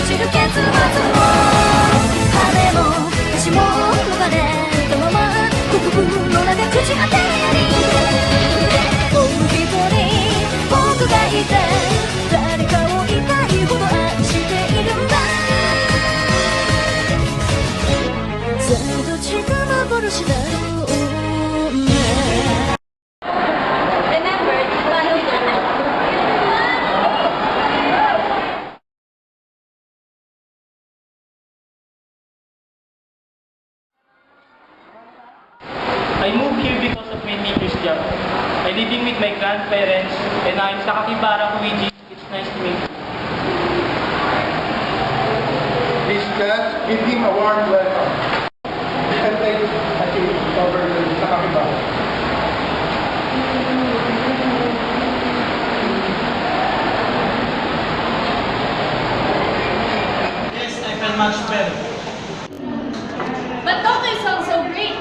じる結末を羽も足も逃れたまま国分の中朽ち果てにもう一人僕がいて誰かを痛いほど愛しているんだ全部違う幻だろうねI moved here because of my teacher's job. I'm living with my grandparents and I'm sa Kakibara, Luigi. It's nice to meet you. Please just give him a warm welcome. You can take a seat over sa kapitbahay. Yes, I feel much better. But don't they sound so great?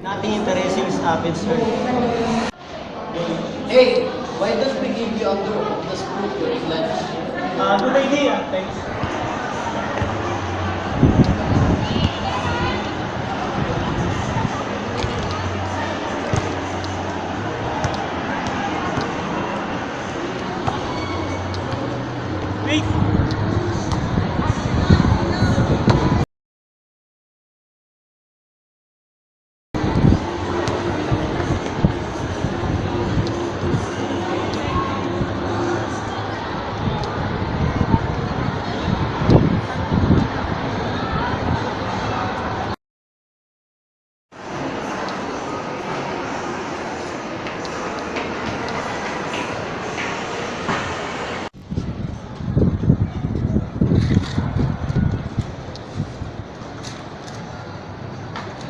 Nothing interesting has happened, sir. Hey, why don't we give you a tour of the school during lunch? Good idea, thanks. Wait!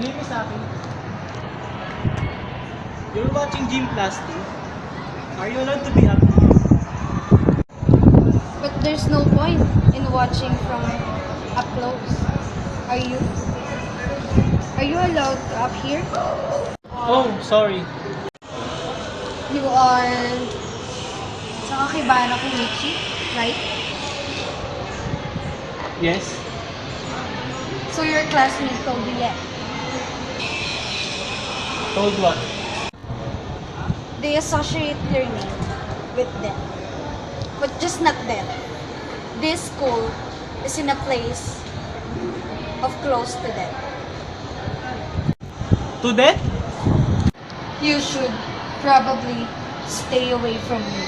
Hey, Miss Aki. You're watching Gym Class 2. Are you allowed to be up here? But there's no point in watching from up close. Are you? Are you allowed up here? Oh, sorry. You are sa Kakibara Kumichi, right? Yes? So your classmate told you yet? Told what? They associate learning with death. But just not death. This school is in a place of close to death. To death? You should probably stay away from me.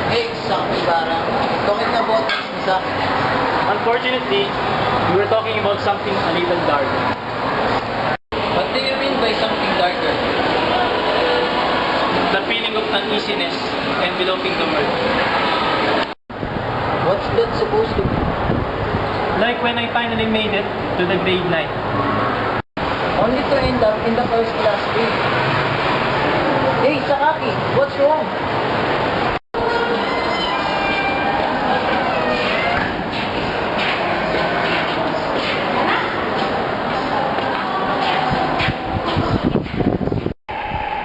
Hey, sa kapitbahay, talking about business ah. Unfortunately, we were talking about something a little darker. What do you mean by something darker? The feeling of uneasiness and belonging to world. What's that supposed to be? Like when I finally made it to the grade 9. Only to end up in the first class grade. Hey, Sakaki, what's wrong?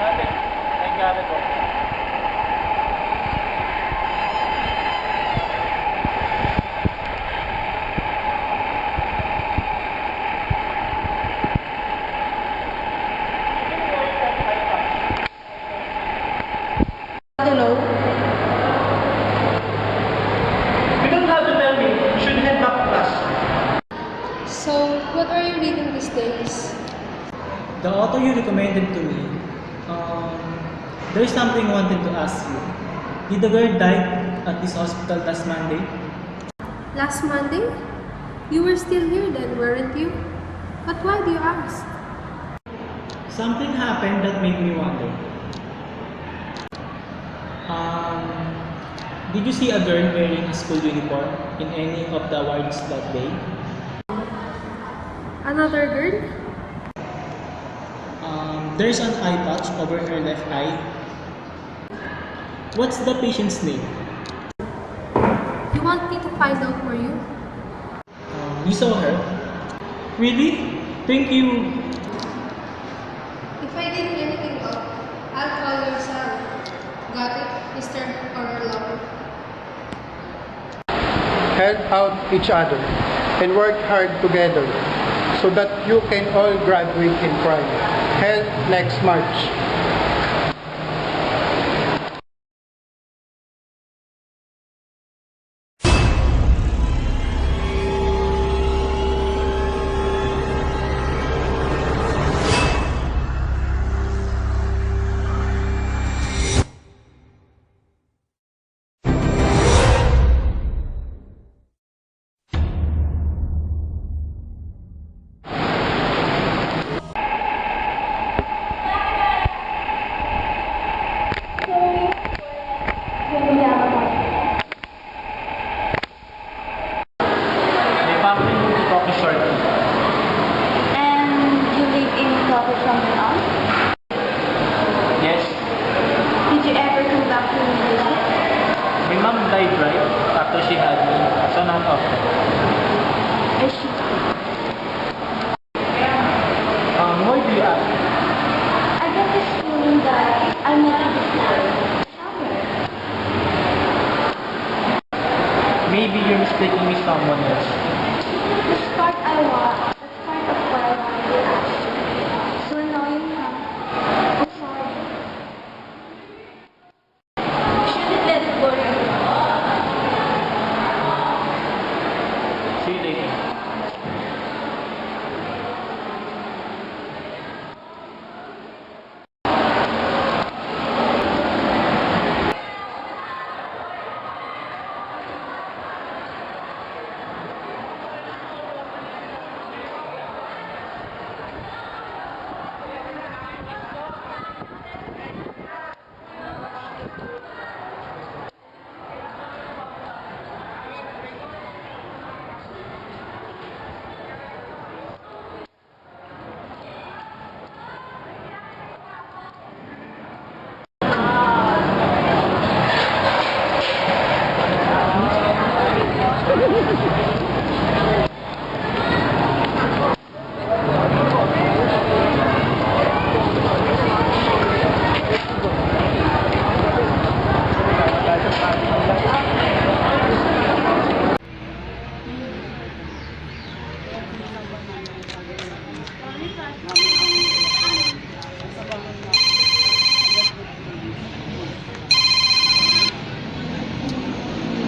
Nothing. I got it all. I don't know. You don't have to tell me. You should head back to class. So, what are you reading these days? The author you recommended to me, there is something I wanted to ask you. Did the girl die at this hospital last Monday? Last Monday? You were still here then, weren't you? But why do you ask? Something happened that made me wonder. Did you see a girl wearing a school uniform in any of the wards that day? Another girl? There's an eye patch over her left eye. What's the patient's name? You want me to find out for you? You saw her? Really? Thank you. If I did anything wrong, I'll call your son. Got it, Mr. Orlov? Help out each other and work hard together so that you can all graduate in pride. Help next March. My family moved to Tokyo shortly. And you live in Tokyo from then on? Yes, Did you ever come back to visit? my mom died right after she had me, so not often. I see. Why do you ask? I get this feeling that I met you before. Somewhere. Maybe you're mistaking me someone else. That's part of what I wanted to ask. So annoying, huh? I'm sorry. You shouldn't let it worry you. See you later.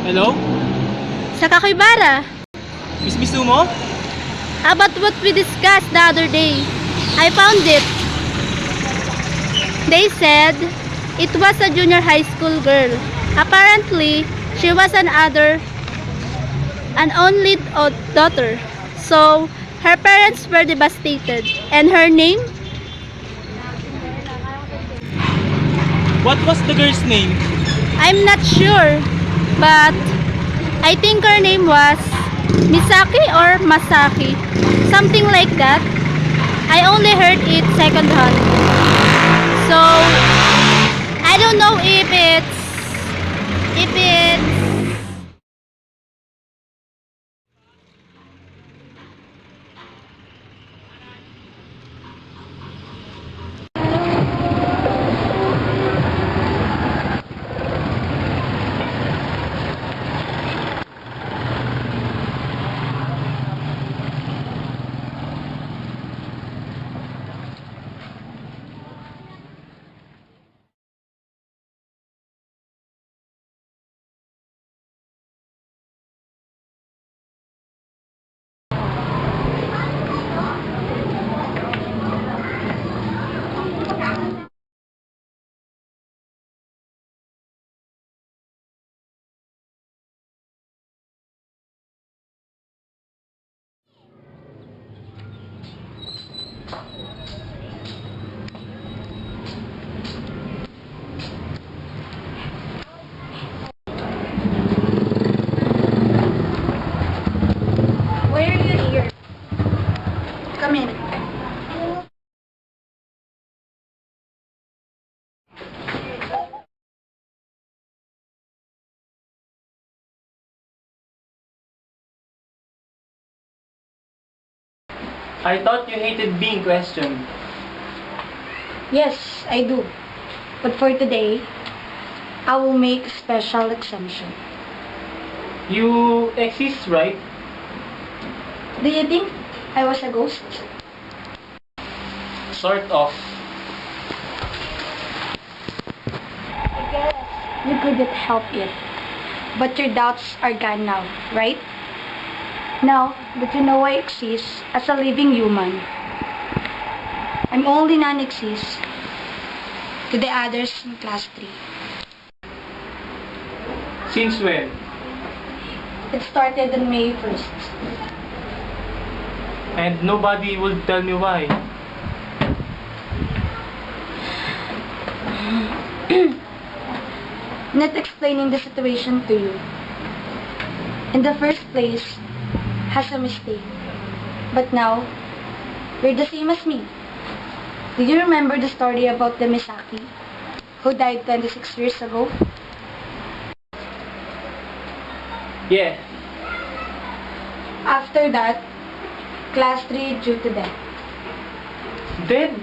Hello? Sa Kakibara, Miss Misumo? about what we discussed the other day. I found it. They said it was a junior high school girl. Apparently, she was an only daughter. So, her parents were devastated. And her name? What was the girl's name? I'm not sure. But, I think her name was Misaki or Masaki. Something like that. I only heard it secondhand. So, I don't know if it's Why are you here? Come in. I thought you hated being questioned. Yes, I do. But for today, I will make a special exemption. You exist, right? Do you think I was a ghost? Sort of. I guess you couldn't help it. But your doubts are gone now, right? Now that you know I exist as a living human, I'm only non-exist to the others in class 3. Since when? It started on May 1st. And nobody would tell me why. Not explaining the situation to you. In the first place, has a mistake. But now, you're the same as me. Do you remember the story about the Misaki who died 26 years ago? Yeah. After that, class 3 due to death. Dead?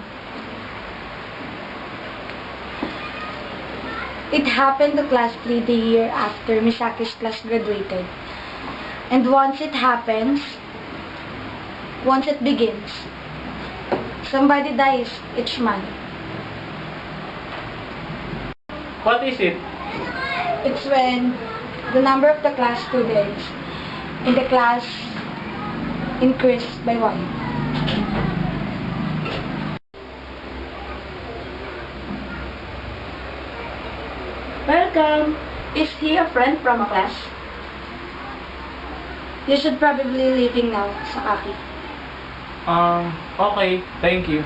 It happened to class 3 the year after Misaki's class graduated. And once it happens, once it begins, somebody dies each month. What is it? It's when the number of the class students in the class increased by 1. Welcome. Is he a friend from a class? You should probably leaving now, Sakaki. Okay, thank you.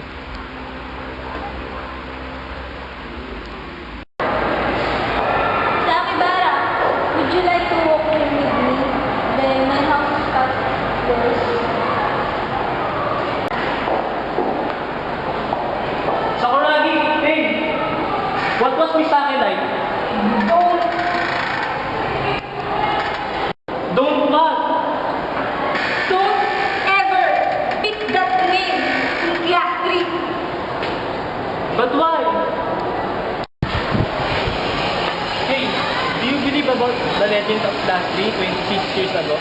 Sakibara, would you like to walk home with me? Then my house is upstairs. Sakuragi! Hey! What was Misaki like? Don't what? Don't ever pick that name in class 3. But why? Hey, do you believe about the legend of Class 3 26 years ago?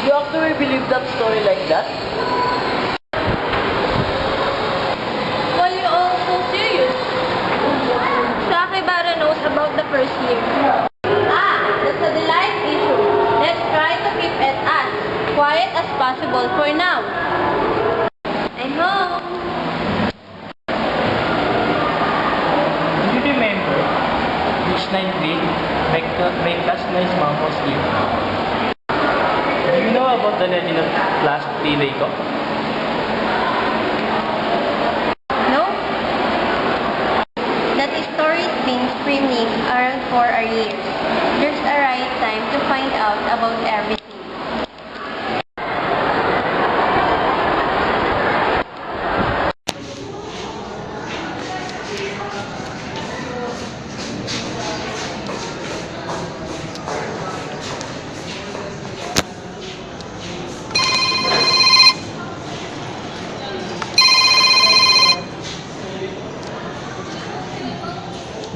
You actually believe that story like that? Why you all so serious? Sakibara knows about the first year. Ah, that's a delight issue. Let's try to keep it as quiet as possible for now. I'm home. Do you remember which 9th grade my classmate's mom was here? Do you know about the legend of Class 3 Reiko? No? That story's been screaming around for our years. There's a right time to find out about everything.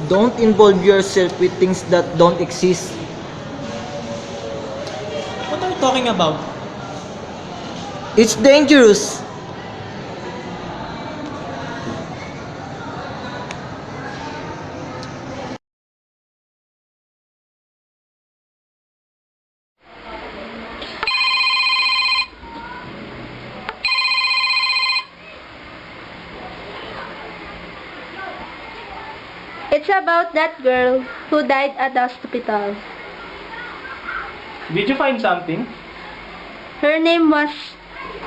Don't involve yourself with things that don't exist. What are you talking about? It's dangerous. It's about that girl who died at the hospital. Did you find something? Her name was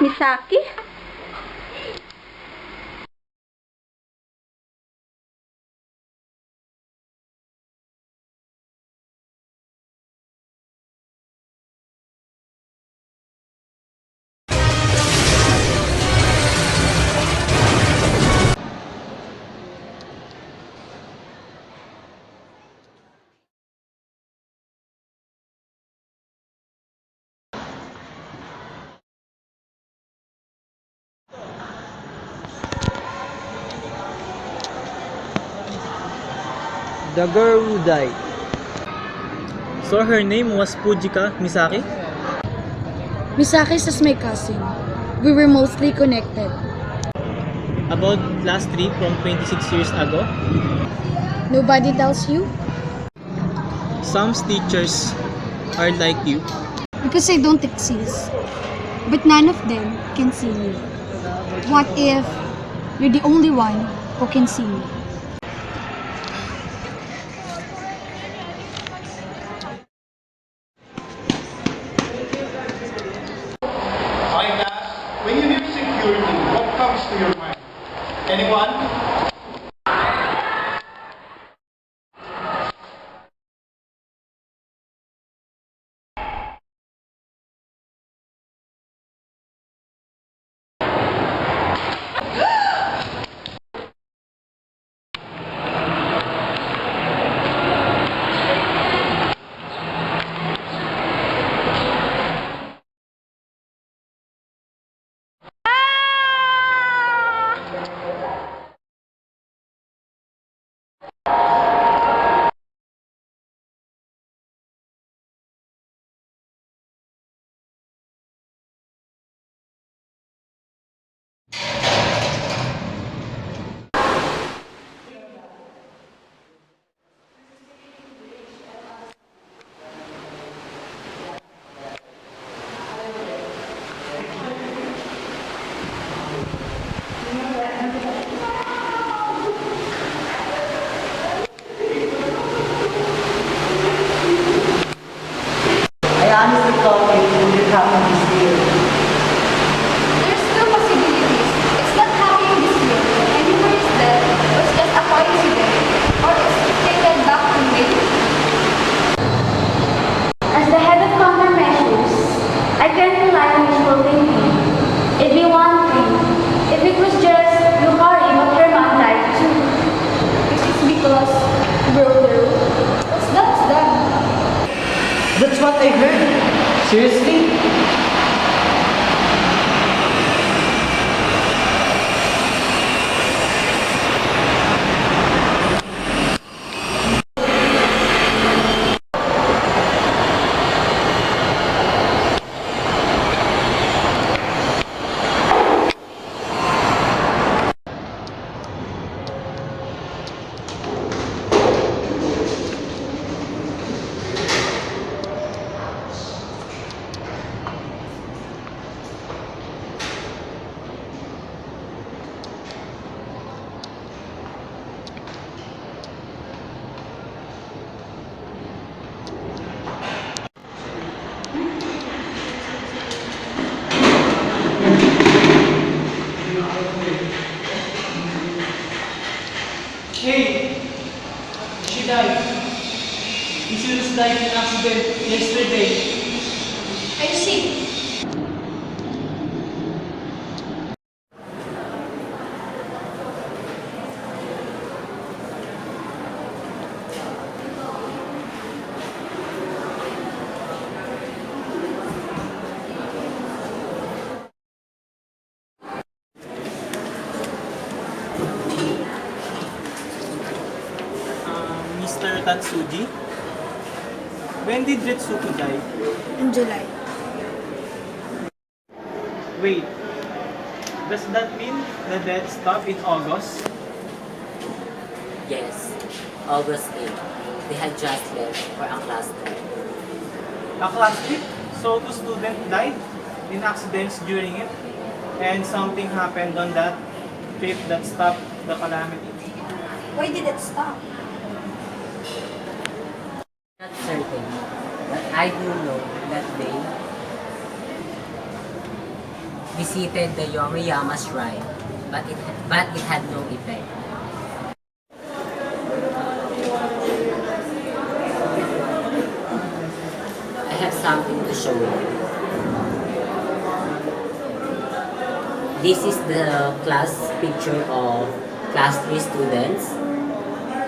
Misaki? The girl who died. So her name was Fujika Misaki? Misaki is my cousin. We were mostly connected. About last trip from 26 years ago? Nobody tells you? Some teachers are like you. Because I don't exist. But none of them can see me. What if you're the only one who can see me? Hi class, when you hear security, what comes to your mind? Anyone? I honestly thought it would happen this year. There's still possibilities. It's not happening this year. And who is that? Was just a coincidence? Or is it taken back to me? As the head of countermeasures, I can't rely on wishful thinking. It'd be one thing if it was just you hurry what your mom died too. Is it because broke the rule? That's done. That's what I heard. Seriously? Hey! She died. She was died in accident yesterday. I see. Mr. Tatsuji? When did Ritsuko die? In July. Wait, does that mean the death stopped in August? Yes, August 8th. They had just left for a class trip. A class trip? So two students died in accidents during it? And something happened on that trip that stopped the calamity? Why did it stop? Not certain, but I do know that they visited the Yoriyama shrine, but it had no effect. I have something to show you. This is the class picture of class 3 students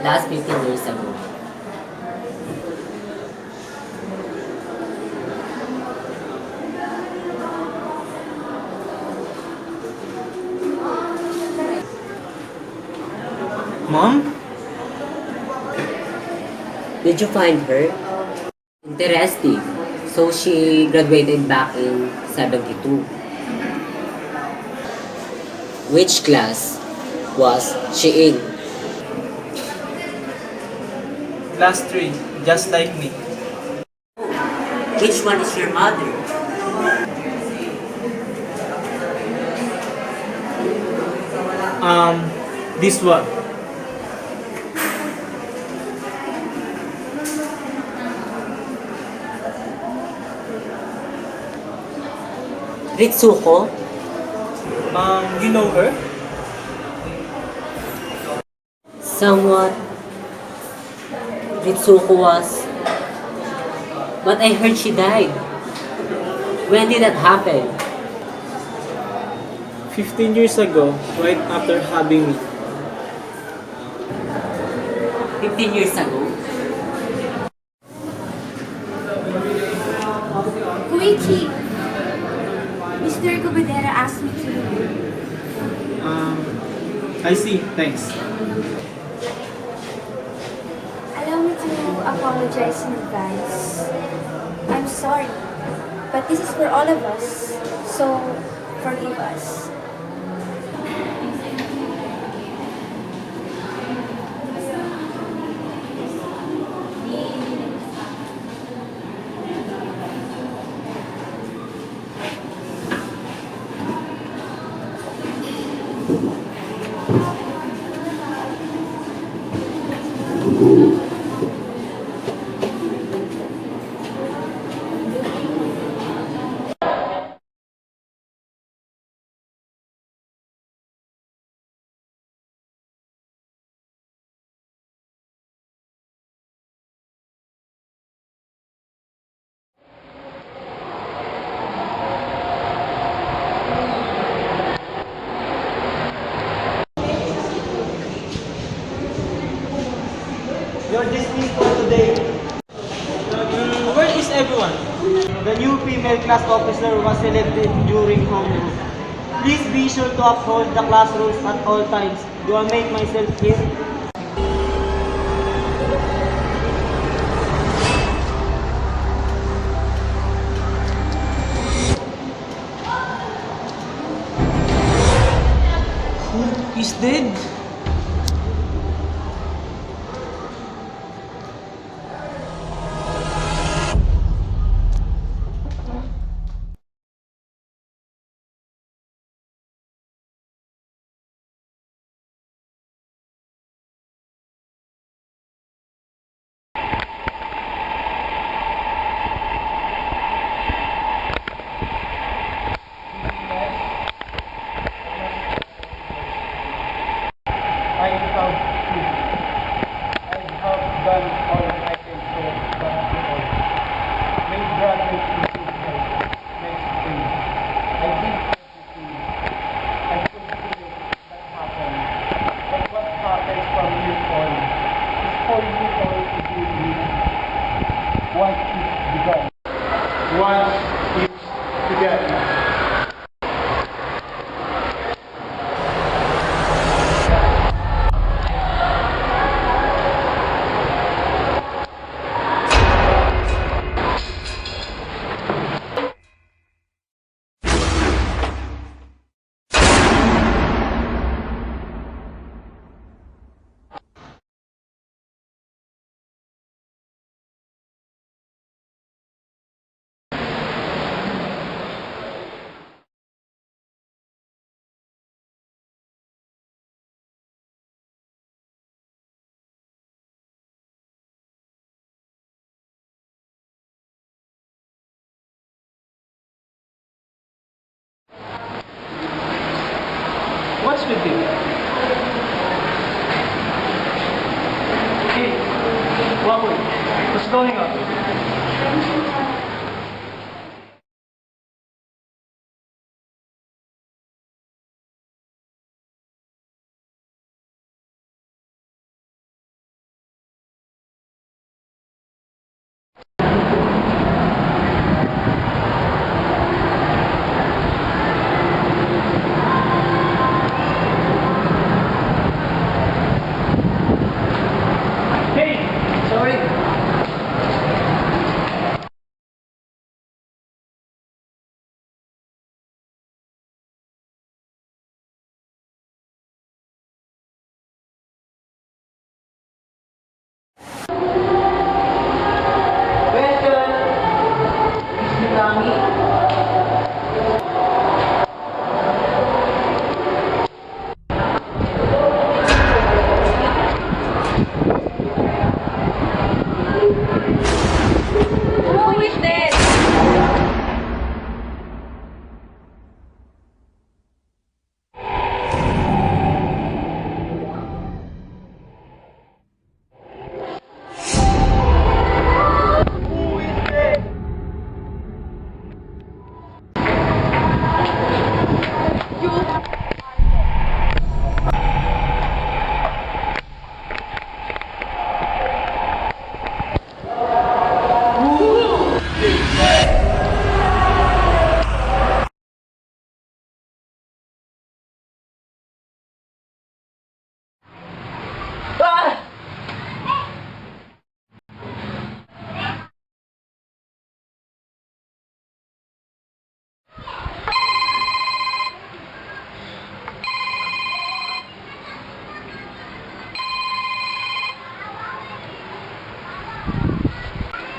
last 15 years ago. Mom? Did you find her? Interesting. So she graduated back in 72. Which class was she in? Class 3, just like me. Which one is your mother? This one. Ritsuko? You know her? Somewhat. Ritsuko was. But I heard she died. When did that happen? 15 years ago, right after having me. 15 years ago? Koichi, Mr. Gobedera asked me to. I see, thanks. Allow me to apologize in advance. I'm sorry, but this is for all of us, so forgive us. You're dismissed for today. Where is everyone? The new female class officer was selected during homeroom. Please be sure to uphold the class rules at all times. Do I make myself clear? Who is dead? I have done all I can for basketball. May graduate receive help next spring. I did everything I could to make that happen. But what happens from here on is for you all to deal with once it's begun. Once it's begun. What's with you? Hey, Waboy, what's going on? Hey, sorry.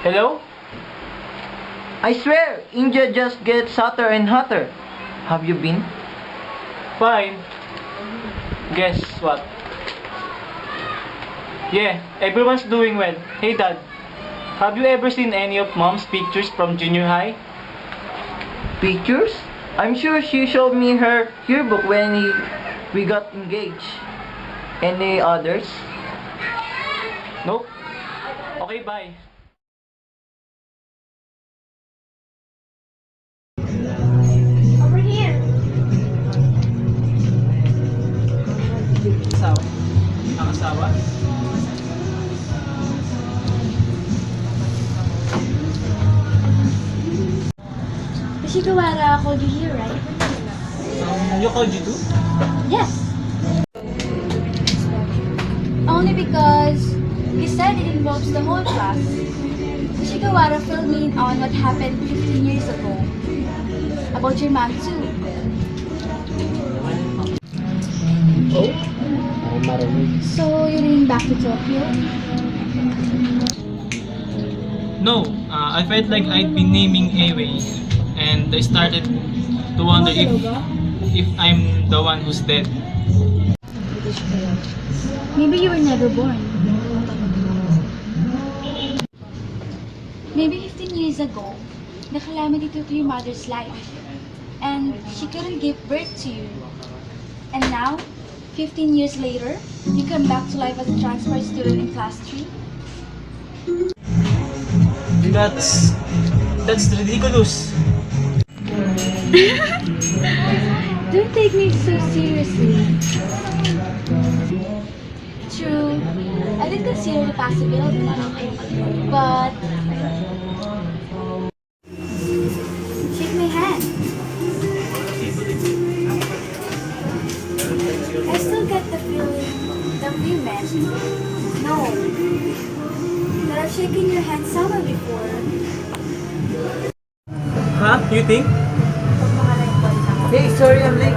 Hello? I swear, India just gets hotter and hotter. Have you been? Fine. Guess what? Yeah, everyone's doing well. Hey Dad, have you ever seen any of Mom's pictures from junior high? Pictures? I'm sure she showed me her yearbook when we got engaged. Any others? Nope. Okay, bye. Over here. Asawa? Ang asawa? Ishigawara called you here, right? You called you too? Yes. Only because he said it involves the whole class. Ishigawara filled me in on what happened 15 years ago. About your mom too. So you're going back to Tokyo? No, I felt like I'd been naming Away, and I started to wonder if I'm the one who's dead. Maybe you were never born. Maybe 15 years ago, the calamity took your mother's life, and she couldn't give birth to you. And now, 15 years later, you come back to life as a transfer student in class 3? That's ridiculous. Don't take me so seriously. True, I did consider the possibility, but shake my hand. I still get the feeling that we met. No, that I've shaken your hand somewhere before. Huh? You think? Hey, sorry I'm late.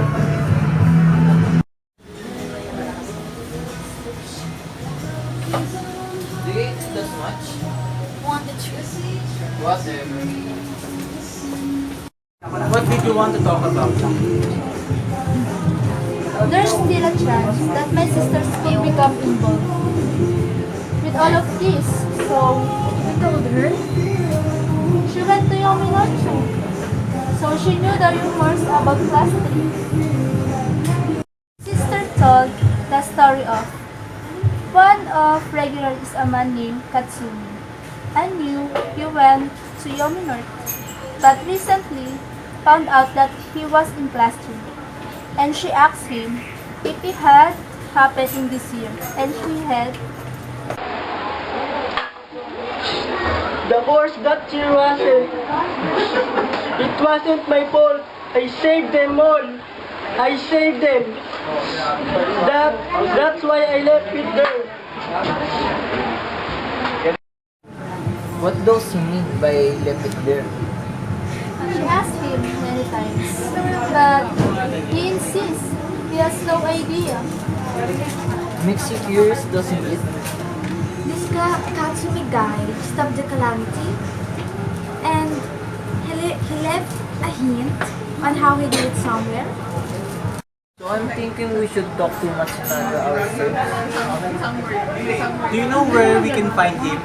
Do you eat this much? Want the truth? Whatever. What did you want to talk about? There's still a chance that my sisters could become involved with all of this. So, we told her. She went to Yominachi. So she knew the rumors about class 3. Sister told the story of one of regular is a man named Katsumi. I knew he went to Yominori, but recently found out that he was in class 3. And she asked him if it had happened in this year, and he had. The horse got cheer wasn't. It wasn't my fault. I saved them all. I saved them. That's why I left with her. What does he mean by left it there? She asked him many times, but he insists he has no idea. Makes you curious, doesn't it? This Katsumi guy stopped the calamity, and he left a hint on how he did it somewhere. So I'm thinking we should talk to Matsunaga ourselves. Do you know where we can find him?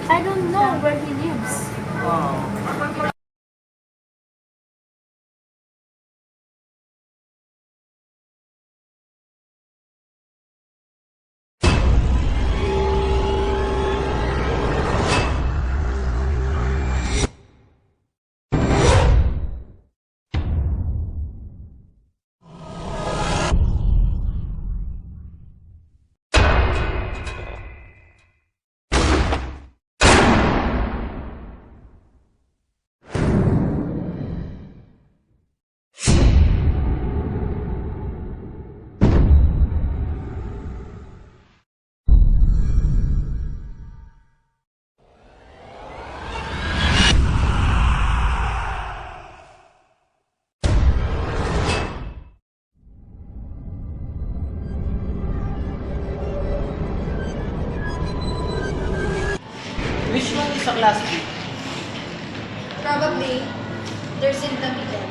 I don't know where he lives. Oh. sa class B? Probably, there's in the middle.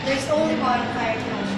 There's only one fire class.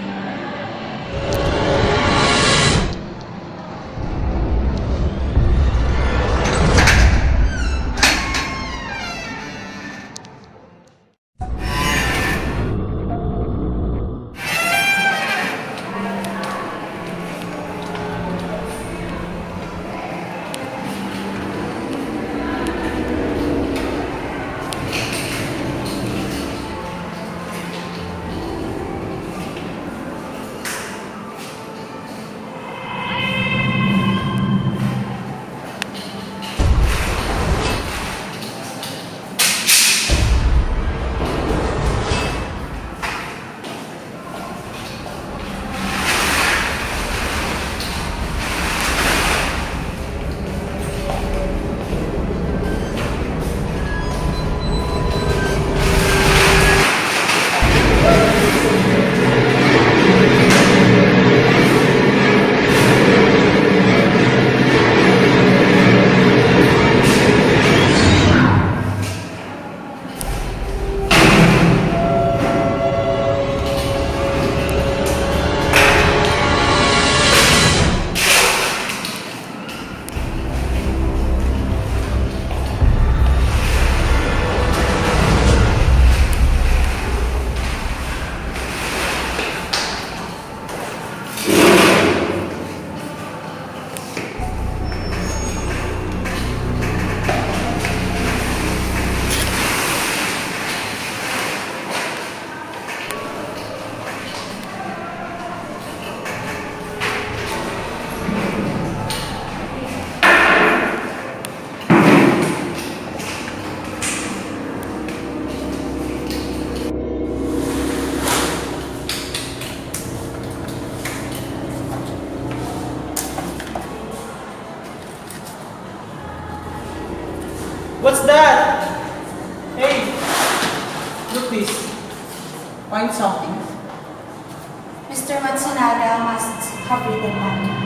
What's that? Hey, look this. Find something. Mr. Matsunaga must have written that.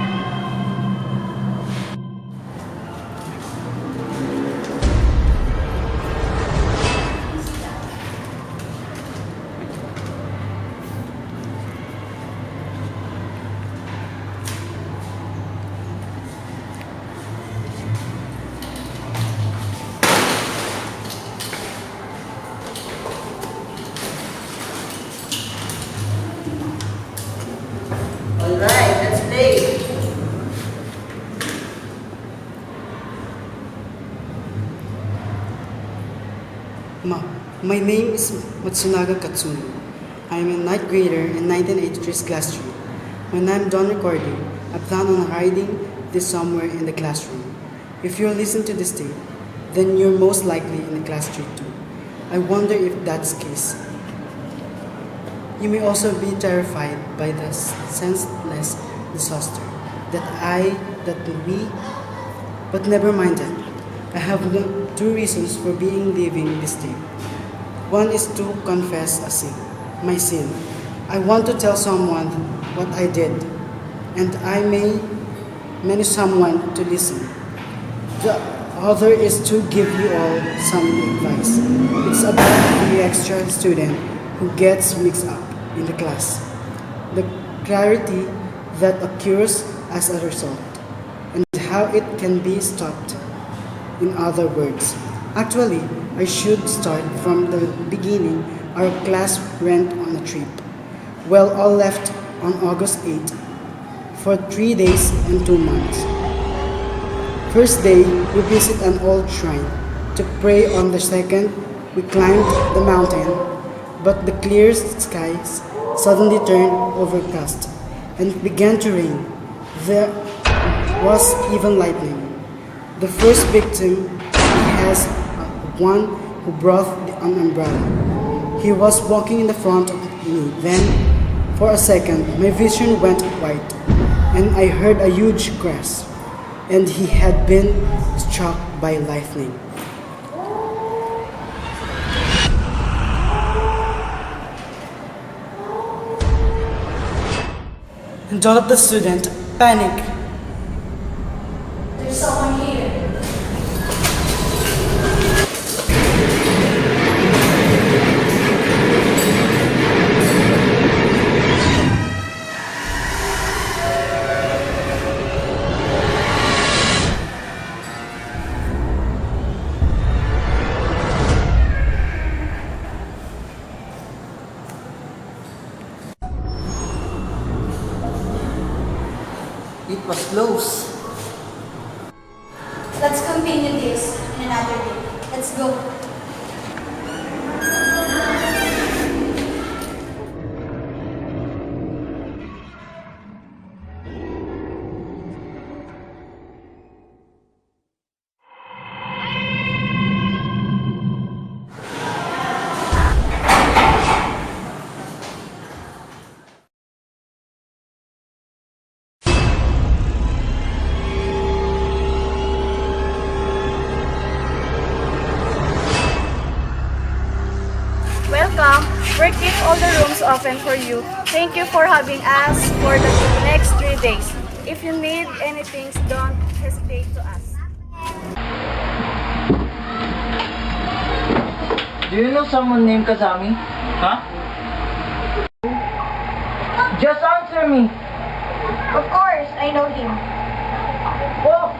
Alright, let's play. My name is Matsunaga Katsumi. I am a ninth grader in 1983's classroom. When I'm done recording, I plan on hiding this somewhere in the classroom. If you listen to this tape, then you're most likely in the class street too. I wonder if that's the case. You may also be terrified by the senseless disaster but never mind that. I have two reasons for leaving this tape. One is to confess my sin. I want to tell someone what I did, and I may manage someone to listen. The other is to give you all some advice. It's about the extra student who gets mixed up in the class, the clarity that occurs as a result, and how it can be stopped. In other words, actually, I should start from the beginning. Our class went on a trip. Well, all left on August 8th for 3 days and 2 months. First day, we visit an old shrine to pray. On the second, we climbed the mountain, but the clear skies suddenly turned overcast and it began to rain. There was even lightning. The first victim has one who brought an umbrella. He was walking in the front of me. Then, for a second, my vision went white, and I heard a huge crash, and he had been struck by lightning. And all of the students panic. There's someone here. It was close. Let's continue this in another day. Let's go. Welcome. We're keeping all the rooms open for you. Thank you for having us for the next 3 days. If you need anything, don't hesitate to ask. Do you know someone named Kazami? Huh? Just answer me. Of course, I know him. Oh.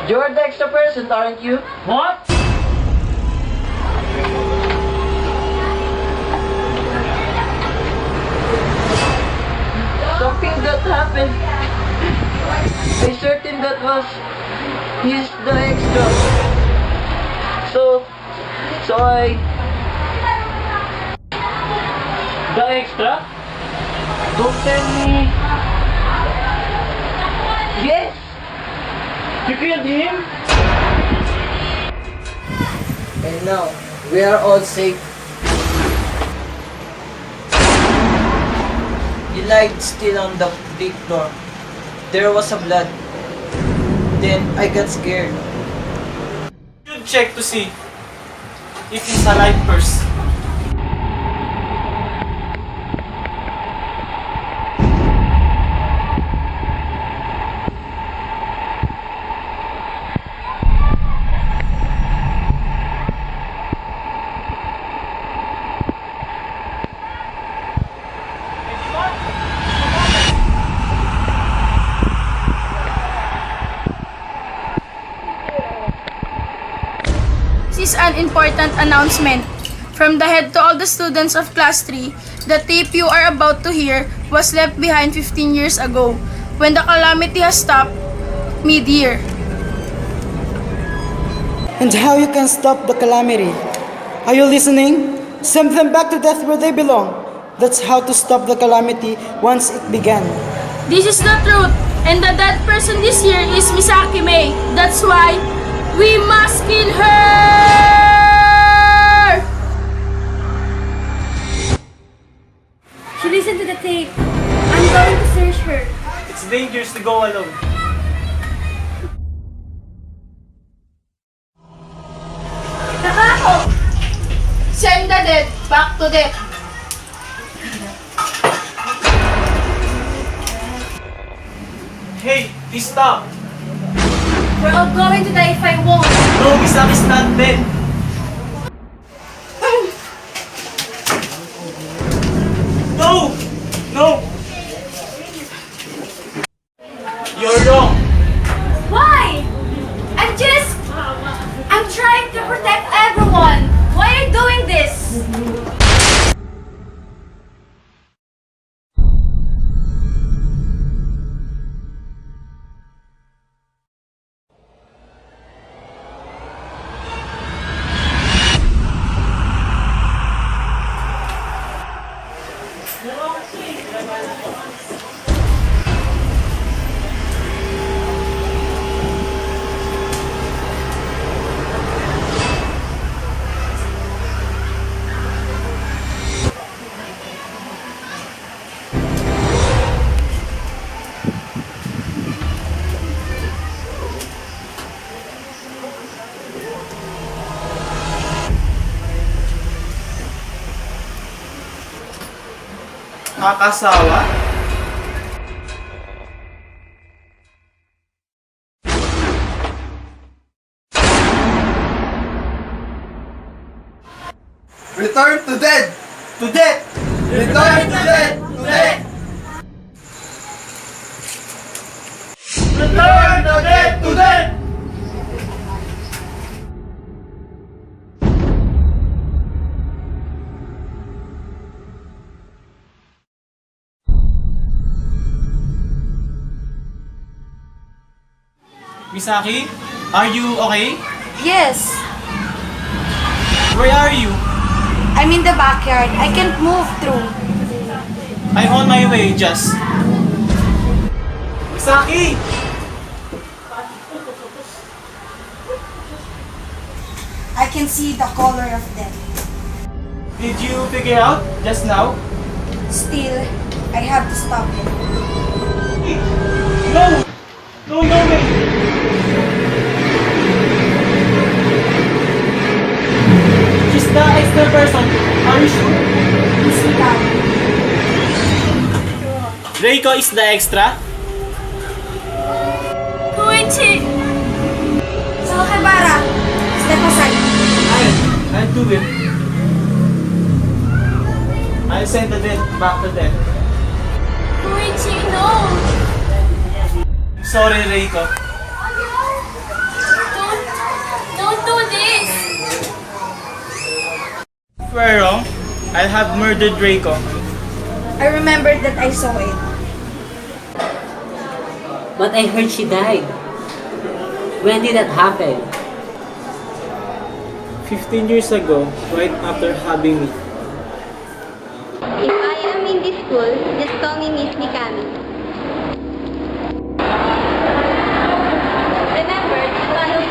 You're the extra person, aren't you? What? Something that happened. I'm certain that was he's the extra. So I The extra? don't tell me. Yes. You killed him? And now we are all safe. He lied still on the big floor. There was a blood. Then I got scared. You should check to see if he's alive first. This is an important announcement from the head to all the students of Class 3. The tape you are about to hear was left behind 15 years ago when the calamity has stopped mid-year. And how you can stop the calamity? Are you listening? Send them back to death where they belong. That's how to stop the calamity once it began. This is the truth, and the dead person this year is Misaki May. That's why we must kill her! She listened to the tape. I'm going to search her. It's dangerous to go alone. Nakako! Send the dead back to death. Hey, please stop. We're all going to die if I won't. No, Misaki's not dead. No! No! You're wrong. Why? I'm trying to protect everyone. Why are you doing this? Nakakasawa? Return to dead! To death! Return to death! To death! Return to death! To death! Misaki, are you okay? Yes, Where are you? I'm in the backyard. I can't move through. I'm on my way, just. Misaki! I can see the color of death. Did you figure out just now? Still, I have to stop it. No! No, no way! She's the extra person. Are you sure? Miss Mikami. Reiko is the extra? Koichi! Sakakibara, step aside. I'll do it. I'll send the dead back to them. Koichi, no! Sorry, Reiko. Don't do this! If we're wrong, I'll have murdered Reiko. I remembered that I saw it. But I heard she died. When did that happen? 15 years ago, right after having me. If I am in this school, just call me Miss Mikami. Remember, this one is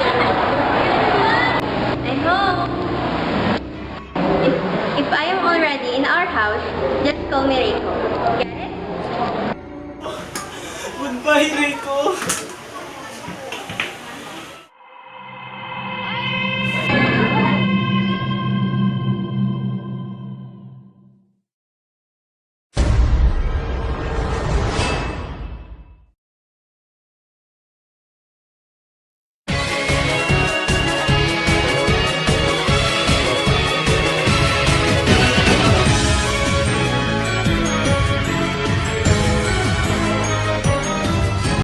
I'm home. If I am already in our house, just call me Reiko. Get it? Goodbye, Reiko!